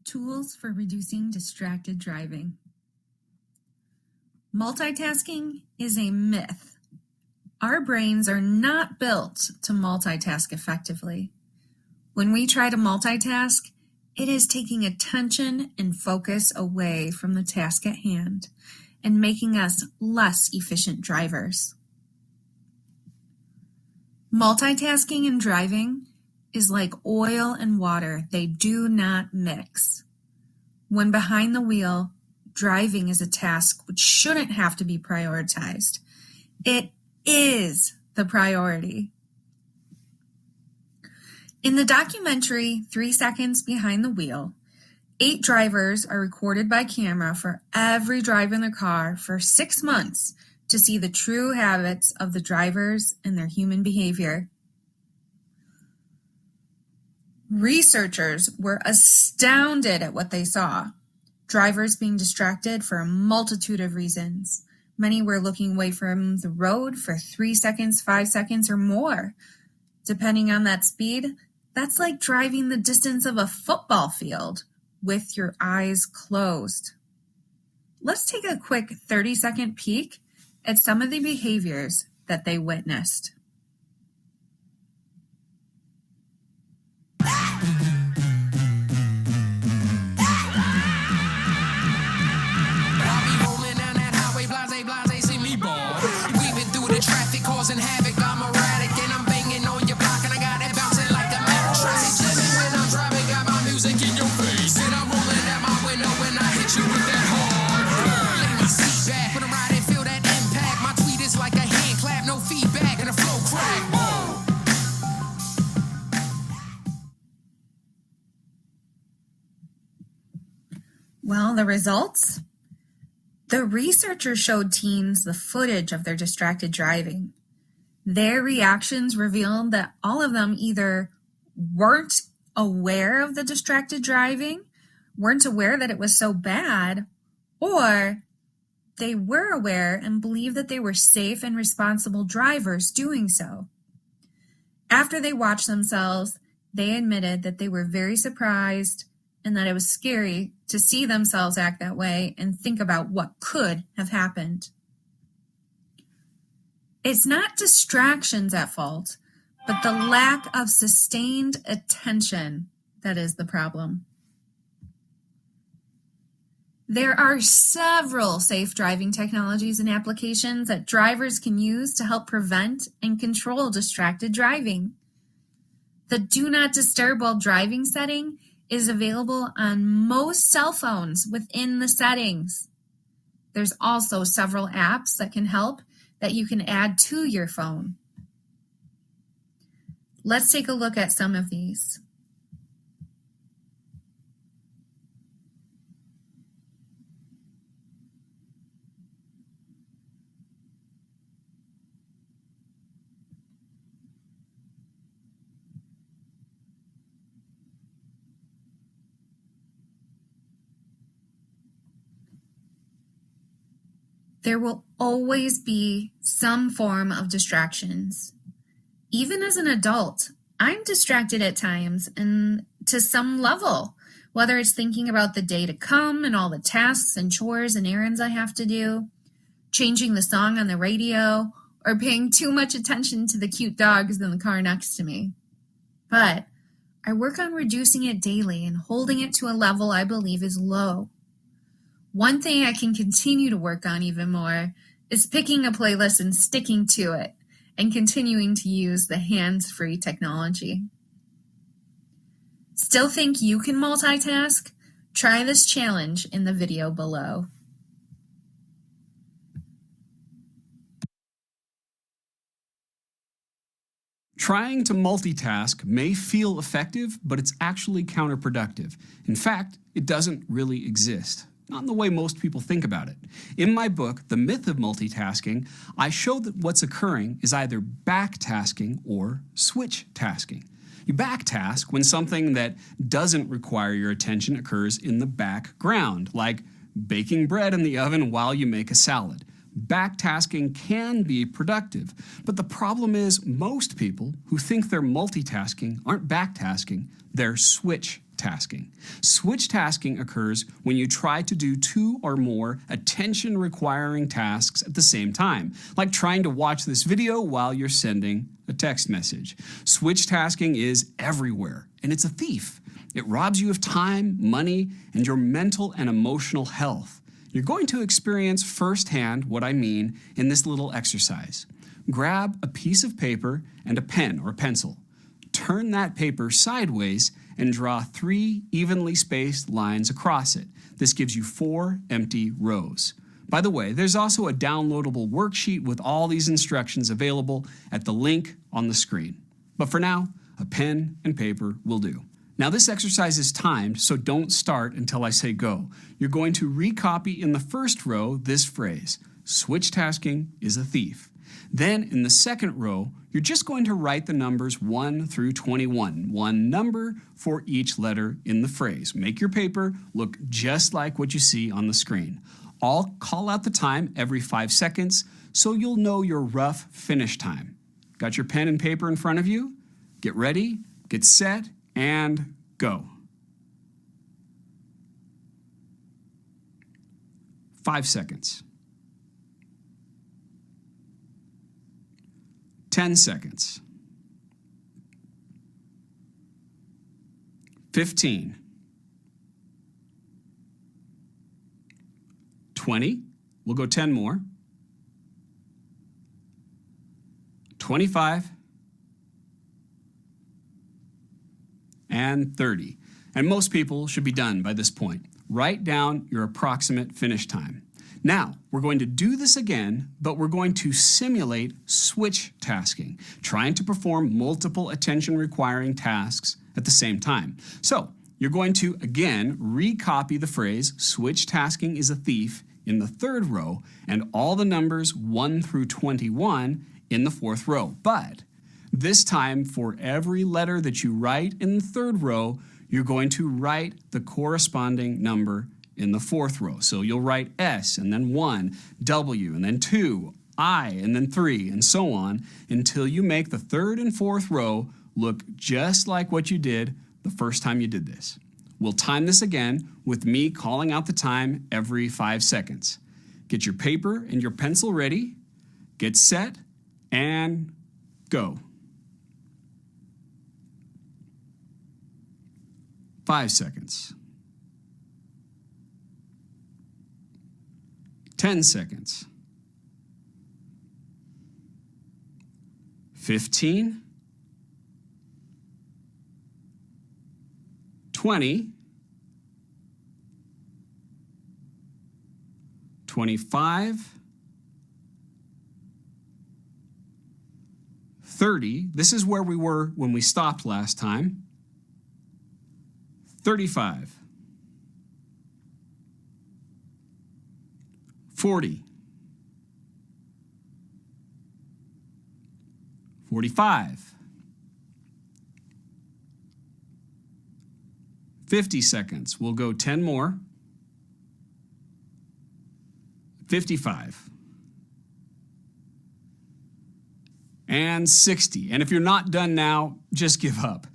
Tools for reducing distracted driving. Multitasking is a myth. Our brains are not built to multitask effectively. When we try to multitask, it is taking attention and focus away from the task at hand and making us less efficient drivers. Multitasking and driving is like oil and water. They do not mix. When behind the wheel, driving is a task which shouldn't have to be prioritized. It is the priority. In the documentary 3 Seconds Behind the Wheel, 8 drivers are recorded by camera for every drive in their car for 6 months to see the true habits of the drivers and their human behavior. Researchers were astounded at what they saw. Drivers being distracted for a multitude of reasons. Many were looking away from the road for 3 seconds, 5 seconds, or more. Depending on that speed, that's like driving the distance of a football field with your eyes closed. Let's take a quick 30-second peek at some of the behaviors that they witnessed. Causing havoc, I'm erratic and I'm banging on your block and I got it bouncing like a metal traffic. When I'm driving, got my music in your face and I'm rolling out my window when I hit you with that hard. Lay my seat back when I'm riding, feel that impact. My tweet is like a hand clap, no feedback and a flow crack. Well, the results? The researchers showed teens the footage of their distracted driving. Their reactions revealed that all of them either weren't aware of the distracted driving, weren't aware that it was so bad, or they were aware and believed that they were safe and responsible drivers doing so. After they watched themselves, they admitted that they were very surprised and that it was scary to see themselves act that way and think about what could have happened. It's not distractions at fault, but the lack of sustained attention that is the problem. There are several safe driving technologies and applications that drivers can use to help prevent and control distracted driving. The Do Not Disturb While Driving setting is available on most cell phones within the settings. There's also several apps that can help that you can add to your phone. Let's take a look at some of these. There will always be some form of distractions. Even as an adult, I'm distracted at times and to some level, whether it's thinking about the day to come and all the tasks and chores and errands I have to do, changing the song on the radio, or paying too much attention to the cute dogs in the car next to me. But I work on reducing it daily and holding it to a level I believe is low. One thing I can continue to work on even more is picking a playlist and sticking to it and continuing to use the hands-free technology. Still think you can multitask? Try this challenge in the video below. Trying to multitask may feel effective, but it's actually counterproductive. In fact, it doesn't really exist. Not in the way most people think about it. In my book, The Myth of Multitasking, I show that what's occurring is either backtasking or switch tasking. You backtask when something that doesn't require your attention occurs in the background, like baking bread in the oven while you make a salad. Backtasking can be productive, but the problem is most people who think they're multitasking aren't backtasking, they're switch tasking. Switch tasking occurs when you try to do two or more attention-requiring tasks at the same time, like trying to watch this video while you're sending a text message. Switch tasking is everywhere, and it's a thief. It robs you of time, money, and your mental and emotional health. You're going to experience firsthand what I mean in this little exercise. Grab a piece of paper and a pen or pencil. Turn that paper sideways and draw 3 evenly spaced lines across it. This gives you 4 empty rows. By the way, there's also a downloadable worksheet with all these instructions available at the link on the screen. But for now, a pen and paper will do. Now this exercise is timed, so don't start until I say go. You're going to recopy in the first row this phrase, switch tasking is a thief. Then in the second row, you're just going to write the numbers 1 through 21, one number for each letter in the phrase. Make your paper look just like what you see on the screen. I'll call out the time every 5 seconds so you'll know your rough finish time. Got your pen and paper in front of you? Get ready, get set, and go. 5 seconds. 10 seconds. 15. 20. We'll go 10 more. 25. And 30. And most people should be done by this point. Write down your approximate finish time. Now, we're going to do this again, but we're going to simulate switch tasking, trying to perform multiple attention-requiring tasks at the same time. So, you're going to, again, recopy the phrase, switch tasking is a thief, in the third row, and all the numbers 1 through 21 in the fourth row. But this time, for every letter that you write in the third row, you're going to write the corresponding number in the fourth row. So you'll write S and then 1, W and then 2, I and then 3, and so on until you make the third and fourth row look just like what you did the first time you did this. We'll time this again with me calling out the time every 5 seconds. Get your paper and your pencil ready, get set, and go. 5 seconds. 10 seconds. 15. 20. 25. 30. This is where we were when we stopped last time. 35. 40. 45. 50 seconds. We'll go 10 more. 55. And 60. And if you're not done now, just give up.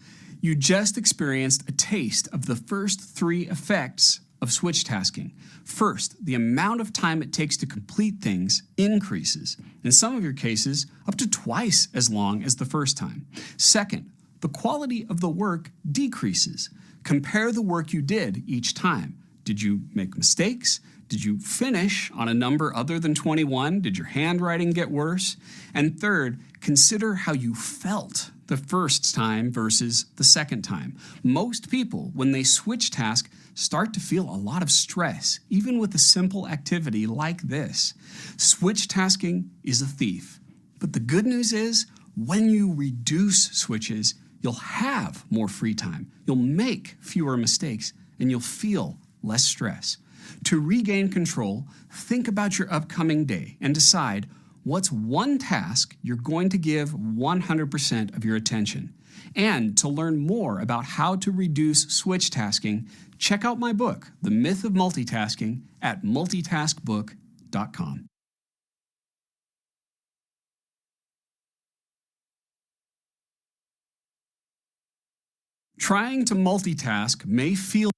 You just experienced a taste of the first 3 effects of switch tasking. First, the amount of time it takes to complete things increases. In some of your cases, up to twice as long as the first time. Second, the quality of the work decreases. Compare the work you did each time. Did you make mistakes? Did you finish on a number other than 21? Did your handwriting get worse? And third, consider how you felt the first time versus the second time. Most people, when they switch task, start to feel a lot of stress, even with a simple activity like this. Switch tasking is a thief. But the good news is, when you reduce switches, you'll have more free time, you'll make fewer mistakes, and you'll feel less stress. To regain control, think about your upcoming day and decide what's one task you're going to give 100% of your attention. And to learn more about how to reduce switch tasking, check out my book, The Myth of Multitasking, at multitaskbook.com. Trying to multitask may feel